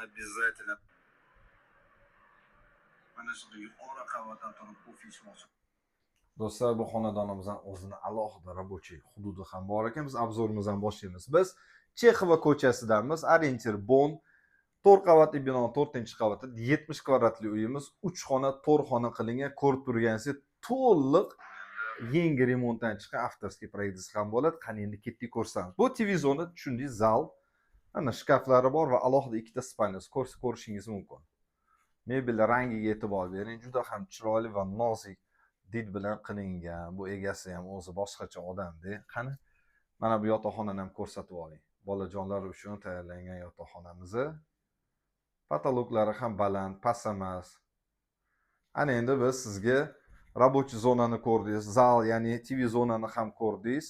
Обязательно. Mana shu yuqori qavatdan turib kofe ichmoqchi. Do'stlar, bu xonadonimizdan o'zini alohida rabochiy hududi ham bor ekan. Biz obzorimizni ham boshlaymiz. Biz Chexova ko'chasidamiz. Orientir Bon. 4 qavatli bino, 4-qavatda 70 kvadratli uyimiz, 3 xona, 4 xona qilingan. Ko'rib turganingizdek, to'liq yangi remontdan chiqqan avtorskiy proyektisi ham bo'ladi. Qani endi ketdik ko'rsamiz. Bu TV zona, tushundingiz, zal. Ana shkaflari bor va alohida ikkita spalnya ko'rishingiz mumkin. Mebel rangiga e'tibor bering. Juda ham chiroyli va nozik did bilan qilingan. Bu egasi ham o'zi boshqacha odamda. Qani, mana bu yotoqxonani ham ko'rsatib oling. Bolajonlar uchun tayyorlangan yotoqxonamizni. Patologlari ham baland, past emas. Ana endi biz sizga rabochiy zonani ko'rdingiz, zal, ya'ni TV zonani ham ko'rdingiz.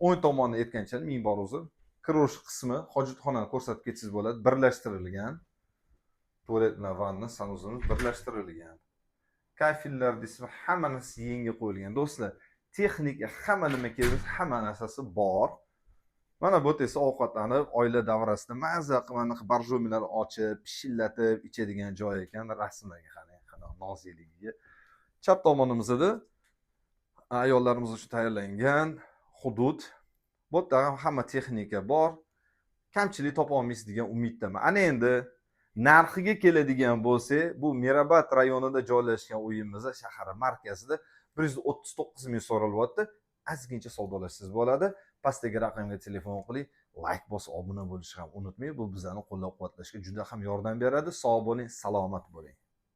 O'ng tomonni aytgancha minbar o'zi kirosh qismi, hojatxonani ko'rsatib ketsangiz bo'ladi, birlashtirilgan. Tualet bilan vanna sanuzimiz birlashtirilgan. Kafillar desam, hamma narsa yangi qo'yilgan. Do'stlar, texnika hamma nima kerak, hamma narsasi bor. Mana bu esa ovqatlanib, oila davrasida maza qilib barjomilar ochib, pishillatib ichadigan joy ekan. Rasmlarga qarang, qanaqa noziligiga. Chap tomonimizda ayollarimiz uchun tayyorlangan hudud. Bu yerda ham hamma texnika bor. Kamchilik topa olmaysiz degan umiddaman. Ana endi narxiga keladigan bo'lsak, bu Mirabad rayonida joylashgan uyimiz shahar markazida 139 ming so'ralyapti. Ozgincha savdolashsangiz bo'ladi. Pastdagi raqamga telefon qiling, like bosib, obuna bo'lishni ham unutmang. Bu bizlarni qo'llab-quvvatlashga juda ham yordam beradi. Sog' bo'ling, salomat bo'ling.